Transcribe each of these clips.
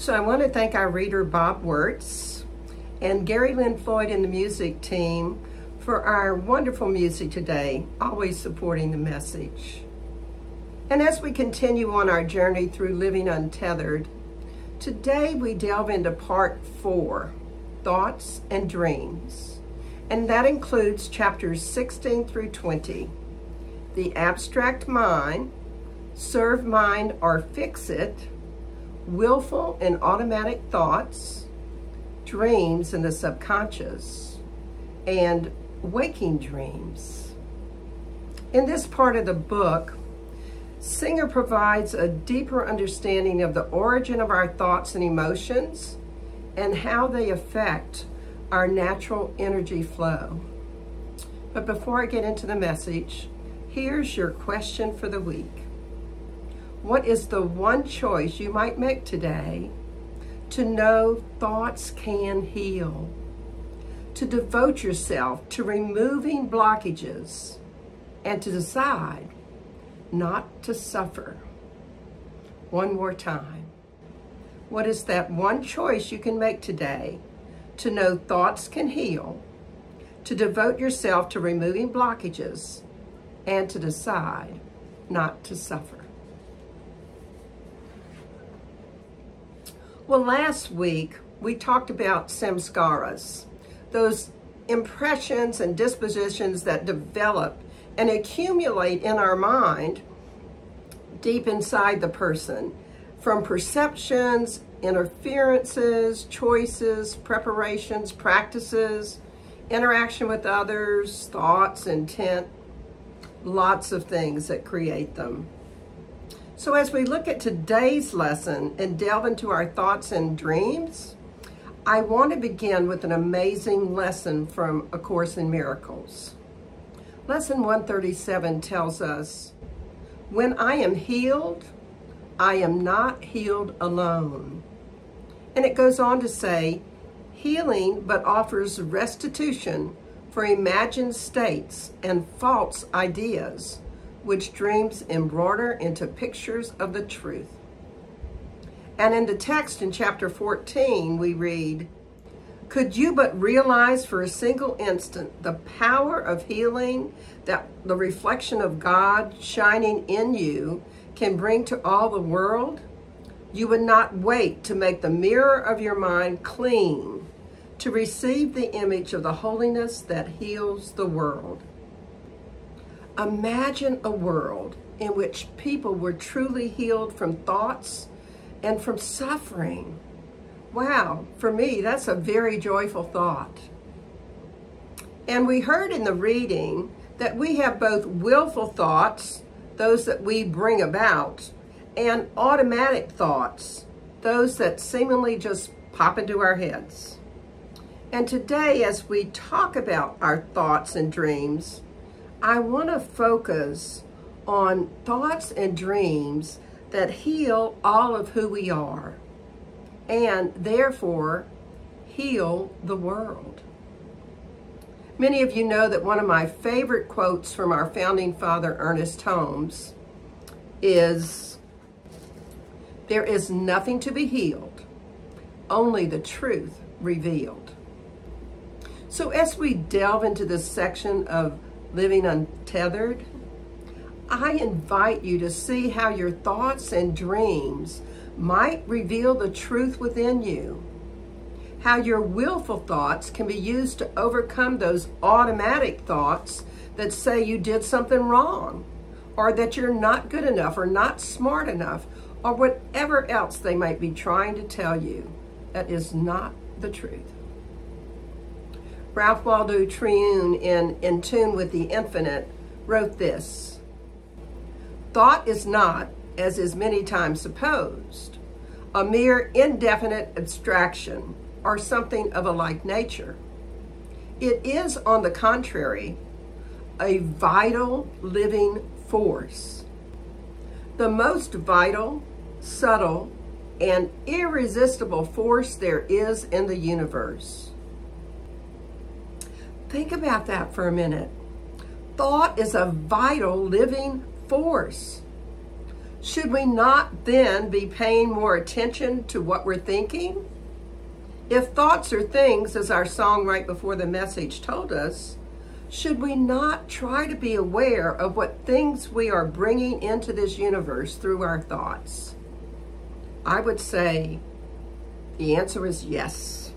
So I want to thank our reader Bob Wirtz and Gary Lynn Floyd and the music team for our wonderful music today, always supporting the message. And as we continue on our journey through Living Untethered, today we delve into part 4, Thoughts and Dreams. And that includes chapters 16 through 20, the abstract mind, serve mind or fix it, willful and automatic thoughts, dreams in the subconscious, and waking dreams. In this part of the book, Singer provides a deeper understanding of the origin of our thoughts and emotions and how they affect our natural energy flow. But before I get into the message, here's your question for the week. What is the one choice you might make today to know thoughts can heal? To devote yourself to removing blockages and to decide not to suffer. One more time. What is that one choice you can make today to know thoughts can heal, to devote yourself to removing blockages, and to decide not to suffer? Well, last week we talked about samskaras, those impressions and dispositions that develop and accumulate in our mind deep inside the person, from perceptions, interferences, choices, preparations, practices, interaction with others, thoughts, intent, lots of things that create them. So as we look at today's lesson and delve into our thoughts and dreams, I want to begin with an amazing lesson from A Course in Miracles. Lesson 137 tells us, when I am healed, I am not healed alone. And it goes on to say, healing but offers restitution for imagined states and false ideas, which dreams embroider into pictures of the truth. And in the text in chapter 14, we read, could you but realize for a single instant the power of healing that the reflection of God shining in you can bring to all the world, you would not wait to make the mirror of your mind clean to receive the image of the holiness that heals the world. Imagine a world in which people were truly healed from thoughts and from suffering. Wow, for me, that's a very joyful thought. And we heard in the reading that we have both willful thoughts, those that we bring about, and automatic thoughts, those that seemingly just pop into our heads. And today, as we talk about our thoughts and dreams, I want to focus on thoughts and dreams that heal all of who we are, and therefore heal the world. Many of you know that one of my favorite quotes from our founding father, Ernest Holmes, is, there is nothing to be healed, only the truth revealed. So as we delve into this section of Living Untethered, I invite you to see how your thoughts and dreams might reveal the truth within you, how your willful thoughts can be used to overcome those automatic thoughts that say you did something wrong, or that you're not good enough or not smart enough, or whatever else they might be trying to tell you that is not the truth. Ralph Waldo Trioun in Tune with the Infinite wrote this, thought is not, as is many times supposed, a mere indefinite abstraction or something of a like nature. It is, on the contrary, a vital living force, the most vital, subtle, and irresistible force there is in the universe. Think about that for a minute. Thought is a vital living force. should we not then be paying more attention to what we're thinking? If thoughts are things, as our song right before the message told us, should we not try to be aware of what things we are bringing into this universe through our thoughts? I would say the answer is yes.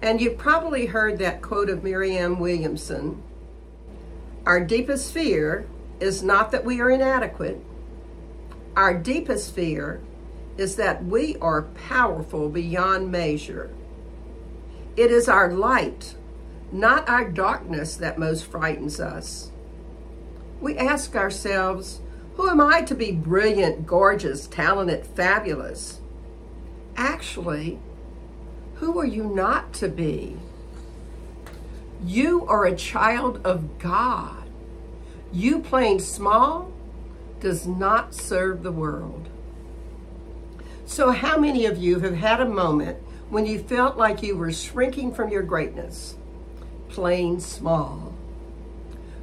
And you've probably heard that quote of Marianne Williamson: "Our deepest fear is not that we are inadequate. Our deepest fear is that we are powerful beyond measure. It is our light, not our darkness, that most frightens us." We ask ourselves, who am I to be brilliant, gorgeous, talented, fabulous? Actually, who are you not to be? You are a child of God. You playing small does not serve the world. So how many of you have had a moment when you felt like you were shrinking from your greatness, playing small?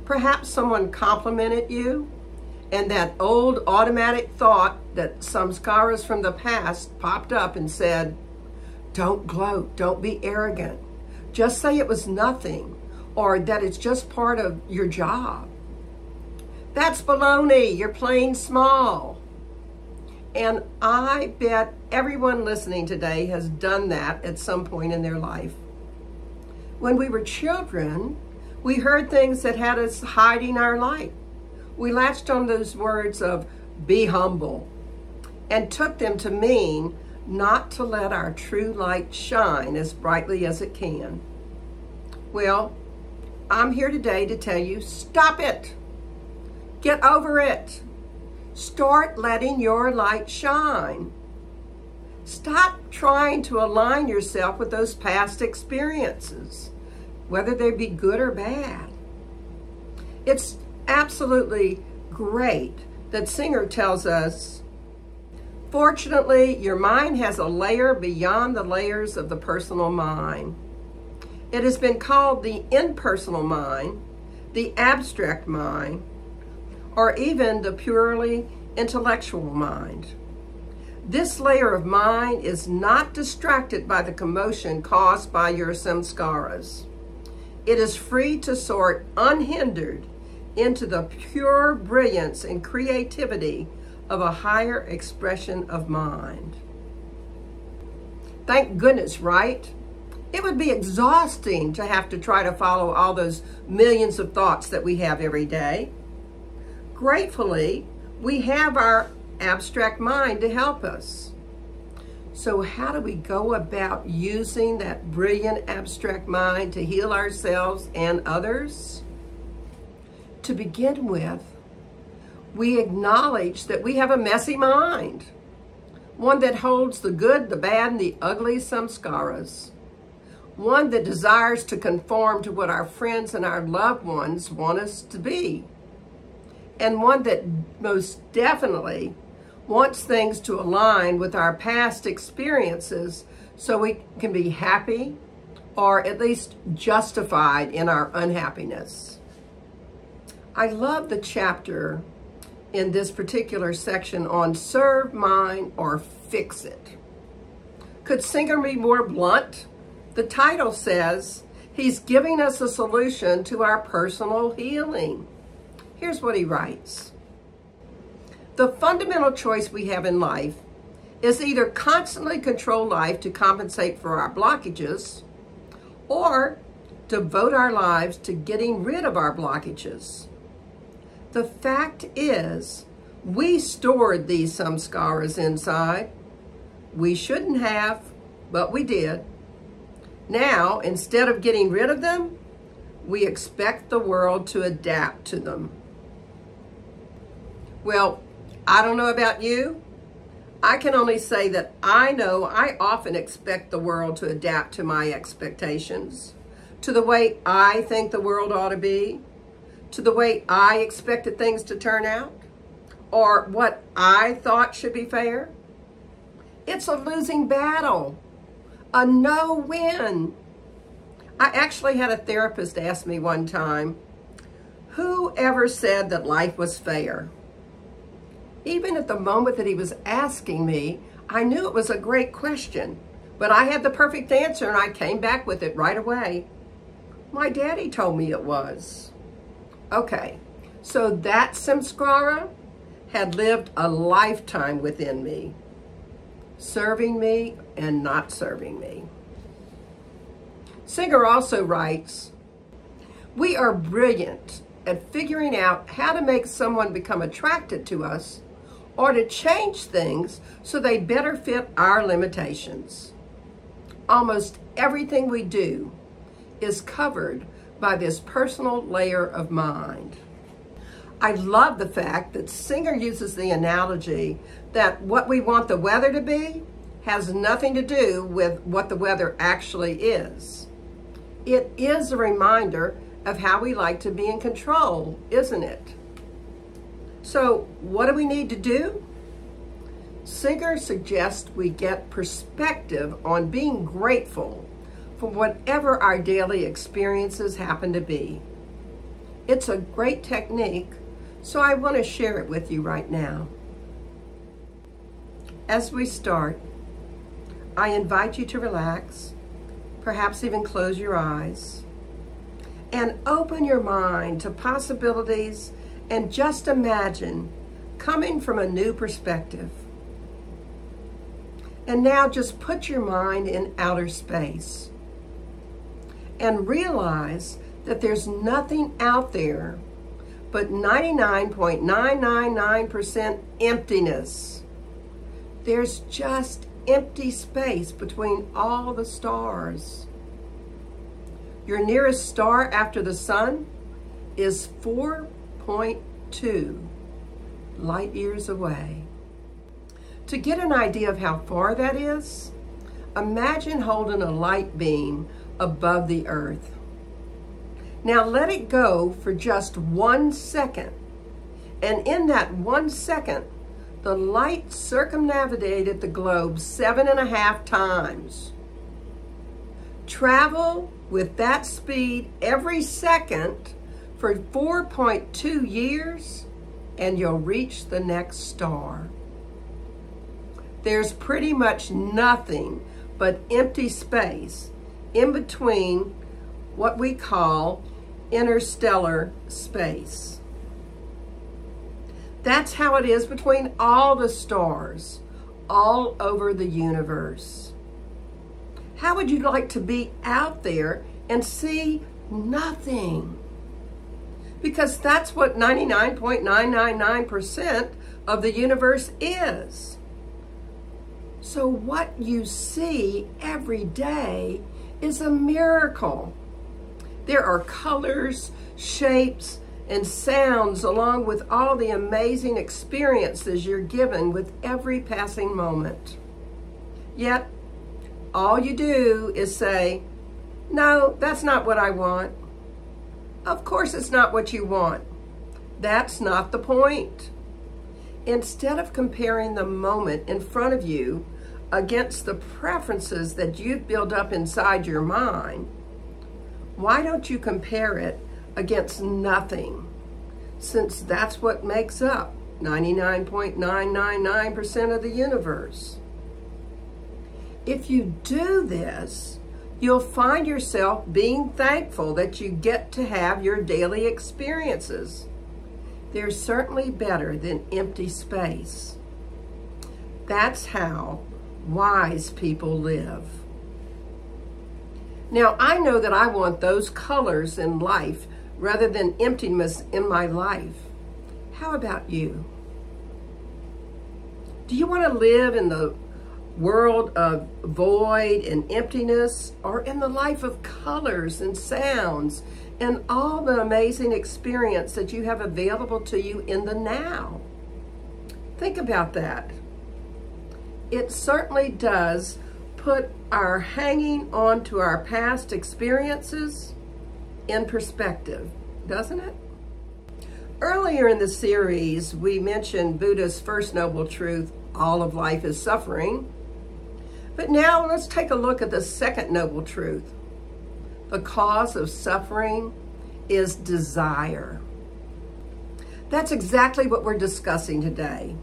Perhaps someone complimented you, and that old automatic thought that samskaras from the past popped up and said, "Don't gloat, don't be arrogant. Just say it was nothing, or that it's just part of your job." That's baloney. You're playing small. And I bet everyone listening today has done that at some point in their life. When we were children, we heard things that had us hiding our light. We latched on those words of "be humble" and took them to mean not to let our true light shine as brightly as it can. Well, I'm here today to tell you, stop it. Get over it. Start letting your light shine. Stop trying to align yourself with those past experiences, whether they be good or bad. It's absolutely great that Singer tells us, "Fortunately, your mind has a layer beyond the layers of the personal mind. It has been called the impersonal mind, the abstract mind, or even the purely intellectual mind. This layer of mind is not distracted by the commotion caused by your samskaras. It is free to soar unhindered into the pure brilliance and creativity of a higher expression of mind." Thank goodness, right? It would be exhausting to have to try to follow all those millions of thoughts that we have every day. Gratefully, we have our abstract mind to help us. So how do we go about using that brilliant abstract mind to heal ourselves and others? To begin with, we acknowledge that we have a messy mind, one that holds the good, the bad, and the ugly samskaras, one that desires to conform to what our friends and our loved ones want us to be, and one that most definitely wants things to align with our past experiences so we can be happy or at least justified in our unhappiness. I love the chapter in this particular section on serve mine or fix it. Could Singer be more blunt? The title says he's giving us a solution to our personal healing. Here's what he writes. The fundamental choice we have in life is either constantly control life to compensate for our blockages or devote our lives to getting rid of our blockages. The fact is, we stored these samskaras inside. We shouldn't have, but we did. Now, instead of getting rid of them, we expect the world to adapt to them. Well, I don't know about you. I can only say that I know I often expect the world to adapt to my expectations, to the way I think the world ought to be, to the way I expected things to turn out, or what I thought should be fair. It's a losing battle, a no-win. I actually had a therapist ask me one time, who ever said that life was fair? Even at the moment that he was asking me, I knew it was a great question, but I had the perfect answer and I came back with it right away. My daddy told me it was. Okay, so that samskara had lived a lifetime within me, serving me and not serving me. Singer also writes, "We are brilliant at figuring out how to make someone become attracted to us or to change things so they better fit our limitations. Almost everything we do is covered by this personal layer of mind." I love the fact that Singer uses the analogy that what we want the weather to be has nothing to do with what the weather actually is. It is a reminder of how we like to be in control, isn't it? So what do we need to do? Singer suggests we get perspective on being grateful for whatever our daily experiences happen to be. It's a great technique, so I want to share it with you right now. As we start, I invite you to relax, perhaps even close your eyes, and open your mind to possibilities and just imagine coming from a new perspective. And now just put your mind in outer space and realize that there's nothing out there but 99.999% emptiness. There's just empty space between all the stars. Your nearest star after the sun is 4.2 light years away. To get an idea of how far that is, imagine holding a light beam above the earth. Now let it go for just 1 second. And in that 1 second, the light circumnavigated the globe 7.5 times. Travel with that speed every second for 4.2 years, and you'll reach the next star. There's pretty much nothing but empty space in between what we call interstellar space. That's how it is between all the stars all over the universe. How would you like to be out there and see nothing? Because that's what 99.999% of the universe is. So what you see every day is a miracle. There are colors, shapes, and sounds along with all the amazing experiences you're given with every passing moment. Yet, all you do is say, "No, that's not what I want." Of course it's not what you want. That's not the point. Instead of comparing the moment in front of you against the preferences that you've built up inside your mind, why don't you compare it against nothing, since that's what makes up 99.999% of the universe. If you do this, you'll find yourself being thankful that you get to have your daily experiences. They're certainly better than empty space. That's how wise people live. Now, I know that I want those colors in life rather than emptiness in my life. How about you? Do you want to live in the world of void and emptiness, or in the life of colors and sounds and all the amazing experience that you have available to you in the now? Think about that. It certainly does put our hanging on to our past experiences in perspective, doesn't it? Earlier in the series, we mentioned Buddha's first noble truth, all of life is suffering. But now let's take a look at the second noble truth. The cause of suffering is desire. That's exactly what we're discussing today.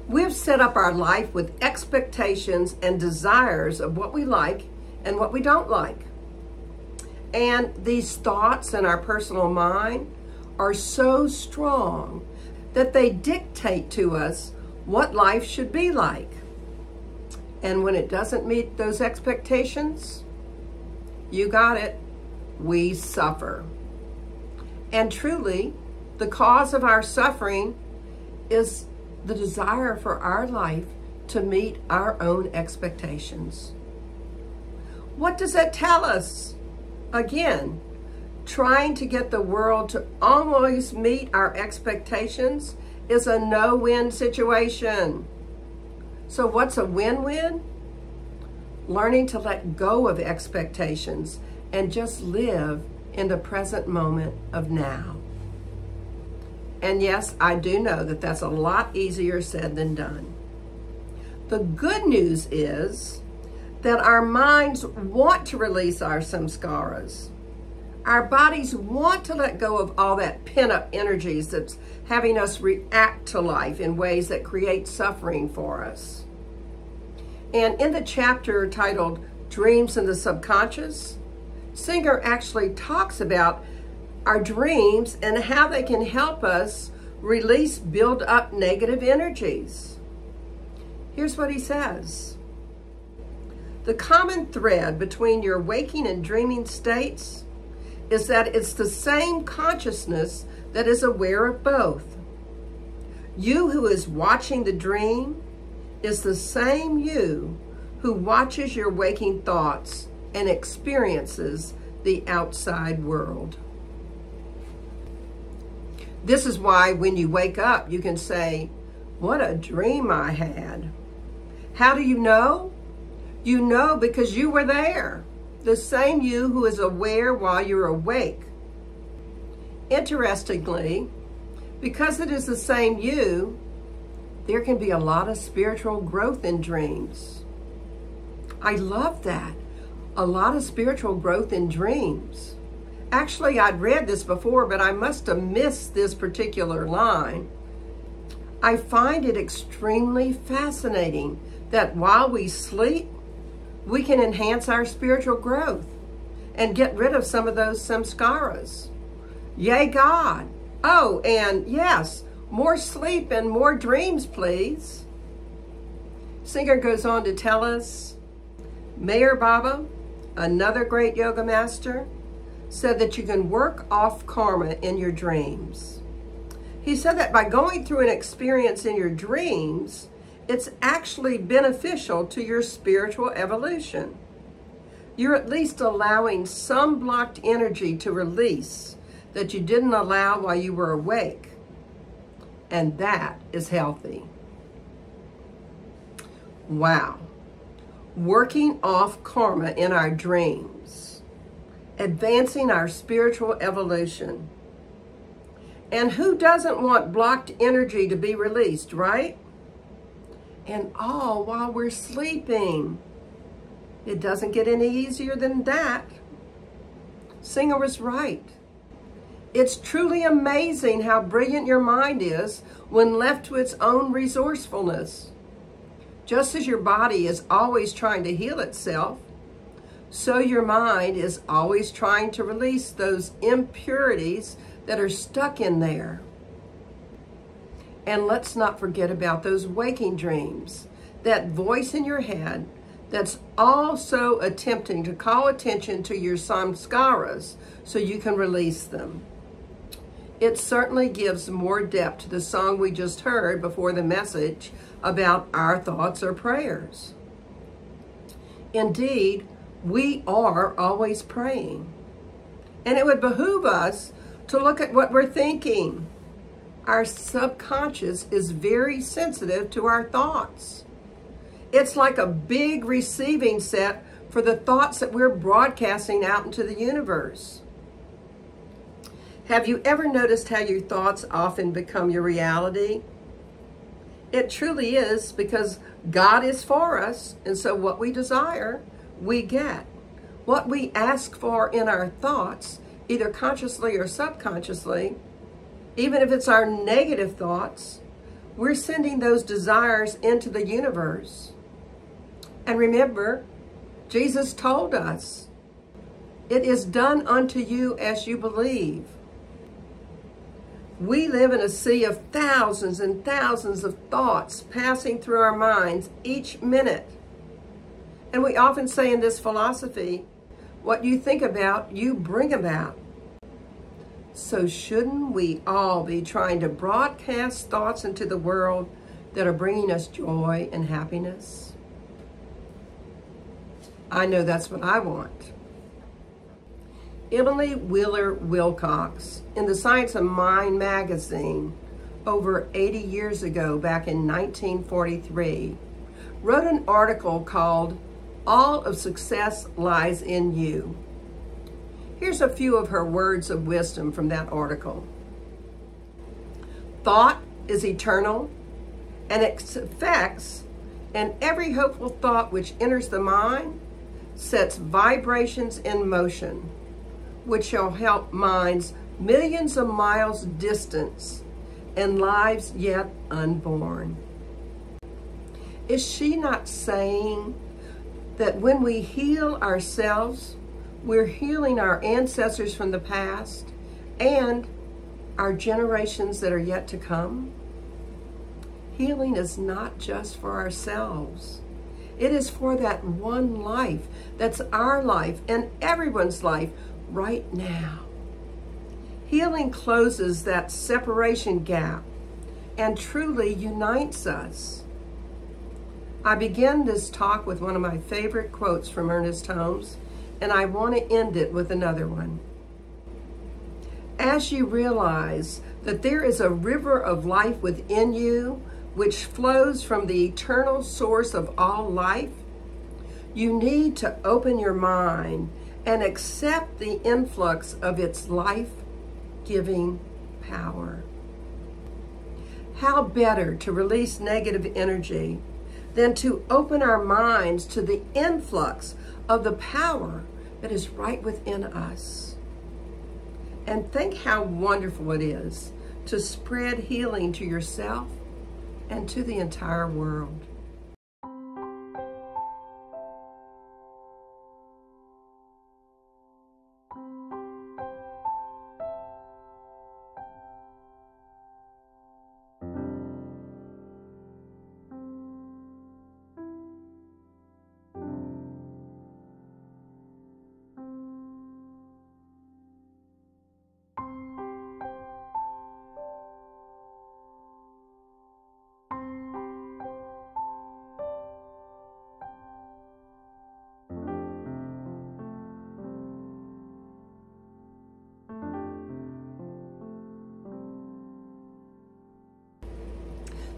We've set up our life with expectations and desires of what we like and what we don't like. And these thoughts in our personal mind are so strong that they dictate to us what life should be like. And when it doesn't meet those expectations, you got it, we suffer. And truly, the cause of our suffering is the desire for our life to meet our own expectations. What does that tell us? Again, trying to get the world to always meet our expectations is a no-win situation. So what's a win-win? Learning to let go of expectations and just live in the present moment of now. And yes, I do know that that's a lot easier said than done. The good news is that our minds want to release our samskaras. Our bodies want to let go of all that pent-up energies that's having us react to life in ways that create suffering for us. And in the chapter titled Dreams in the Subconscious, Singer actually talks about our dreams and how they can help us release build-up negative energies. Here's what he says. The common thread between your waking and dreaming states is that it's the same consciousness that is aware of both. You who is watching the dream is the same you who watches your waking thoughts and experiences the outside world. This is why when you wake up, you can say, "What a dream I had." How do you know? You know because you were there. The same you who is aware while you're awake. Interestingly, because it is the same you, there can be a lot of spiritual growth in dreams. I love that. A lot of spiritual growth in dreams. Actually, I'd read this before, but I must have missed this particular line. I find it extremely fascinating that while we sleep, we can enhance our spiritual growth and get rid of some of those samskaras. Yay, God. Oh, and yes, more sleep and more dreams, please. Singer goes on to tell us, Meher Baba, another great yoga master, said that you can work off karma in your dreams. He said that by going through an experience in your dreams, it's actually beneficial to your spiritual evolution. You're at least allowing some blocked energy to release that you didn't allow while you were awake. And that is healthy. Wow. Working off karma in our dreams. Advancing our spiritual evolution. And who doesn't want blocked energy to be released, right? And all while we're sleeping. It doesn't get any easier than that. Singer was right. It's truly amazing how brilliant your mind is when left to its own resourcefulness. Just as your body is always trying to heal itself, so your mind is always trying to release those impurities that are stuck in there. And let's not forget about those waking dreams, that voice in your head that's also attempting to call attention to your samskaras so you can release them. It certainly gives more depth to the song we just heard before the message about our thoughts or prayers. Indeed, we are always praying. And it would behoove us to look at what we're thinking. Our subconscious is very sensitive to our thoughts. It's like a big receiving set for the thoughts that we're broadcasting out into the universe. Have you ever noticed how your thoughts often become your reality? It truly is, because God is for us, and so what we desire, we get. What we ask for in our thoughts, either consciously or subconsciously, even if it's our negative thoughts, we're sending those desires into the universe. And remember, Jesus told us, it is done unto you as you believe. We live in a sea of thousands and thousands of thoughts passing through our minds each minute. And we often say in this philosophy, what you think about, you bring about. So shouldn't we all be trying to broadcast thoughts into the world that are bringing us joy and happiness? I know that's what I want. Emily Wheeler Wilcox, in the Science of Mind magazine, over 80 years ago, back in 1943, wrote an article called All of Success Lies in You. Here's a few of her words of wisdom from that article. Thought is eternal, and its effects and every hopeful thought which enters the mind sets vibrations in motion, which shall help minds millions of miles distance and lives yet unborn. Is she not saying that when we heal ourselves, we're healing our ancestors from the past and our generations that are yet to come? Healing is not just for ourselves. It is for that one life that's our life and everyone's life right now. Healing closes that separation gap and truly unites us. I begin this talk with one of my favorite quotes from Ernest Holmes, and I want to end it with another one. As you realize that there is a river of life within you which flows from the eternal source of all life, you need to open your mind and accept the influx of its life-giving power. How better to release negative energy than to open our minds to the influx of the power that is right within us. And think how wonderful it is to spread healing to yourself and to the entire world.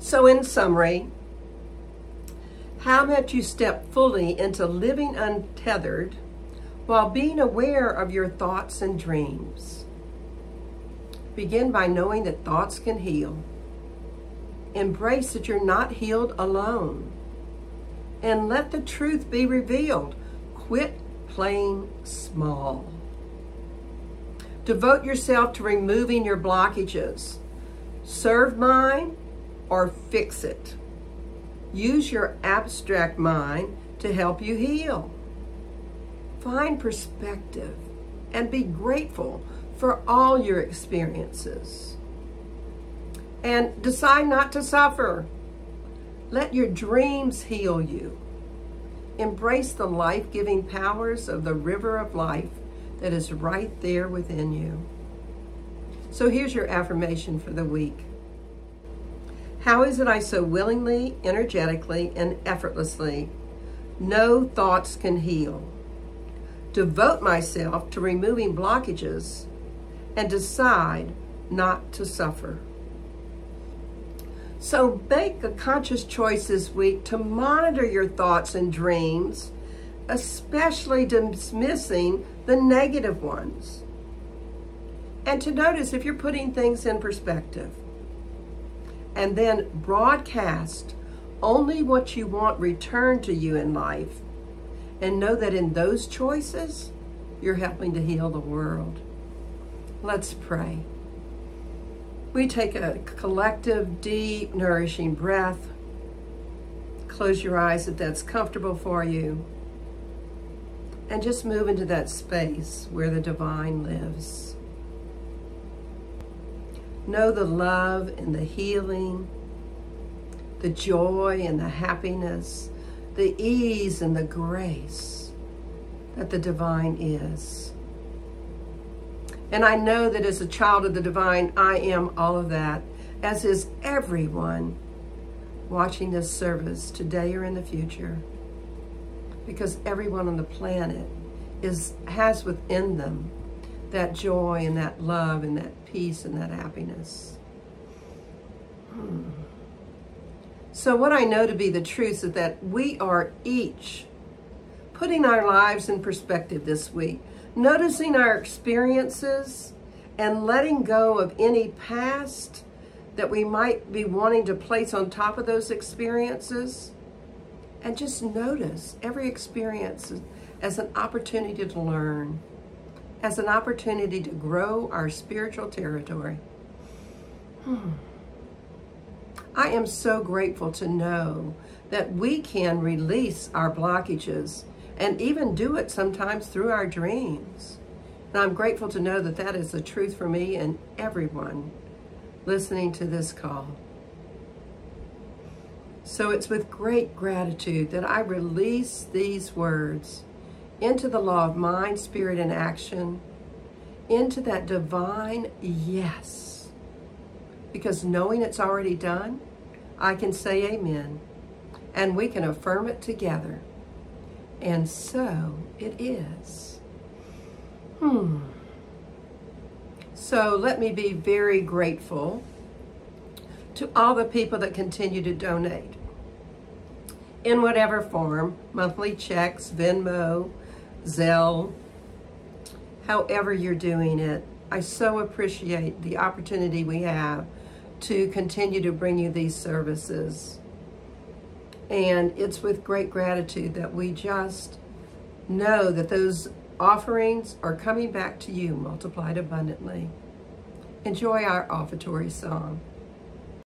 So in summary, how might you step fully into living untethered while being aware of your thoughts and dreams? Begin by knowing that thoughts can heal. Embrace that you're not healed alone. And let the truth be revealed. Quit playing small. Devote yourself to removing your blockages. Serve mind or fix it. Use your abstract mind to help you heal. Find perspective and be grateful for all your experiences. And decide not to suffer. Let your dreams heal you. Embrace the life-giving powers of the river of life that is right there within you. So here's your affirmation for the week. How is it I so willingly, energetically, and effortlessly know thoughts can heal? Devote myself to removing blockages and decide not to suffer. So make a conscious choice this week to monitor your thoughts and dreams, especially dismissing the negative ones. And to notice if you're putting things in perspective. And then broadcast only what you want returned to you in life. And know that in those choices, you're helping to heal the world. Let's pray. We take a collective, deep, nourishing breath. Close your eyes if that's comfortable for you. And just move into that space where the divine lives. Know the love and the healing, the joy and the happiness, the ease and the grace that the divine is. And I know that as a child of the divine, I am all of that, as is everyone watching this service today or in the future. Because everyone on the planet has within them that joy and that love and that peace and that happiness. So what I know to be the truth is that we are each putting our lives in perspective this week, noticing our experiences and letting go of any past that we might be wanting to place on top of those experiences, and just notice every experience as an opportunity to learn, as an opportunity to grow our spiritual territory. I am so grateful to know that we can release our blockages and even do it sometimes through our dreams. And I'm grateful to know that that is the truth for me and everyone listening to this call. So it's with great gratitude that I release these words into the law of mind, spirit, and action, into that divine yes. Because knowing it's already done, I can say amen, and we can affirm it together. And so it is. So let me be very grateful to all the people that continue to donate in whatever form, monthly checks, Venmo, Zelle, however you're doing it. I so appreciate the opportunity we have to continue to bring you these services. And it's with great gratitude that we just know that those offerings are coming back to you multiplied abundantly. Enjoy our offertory song.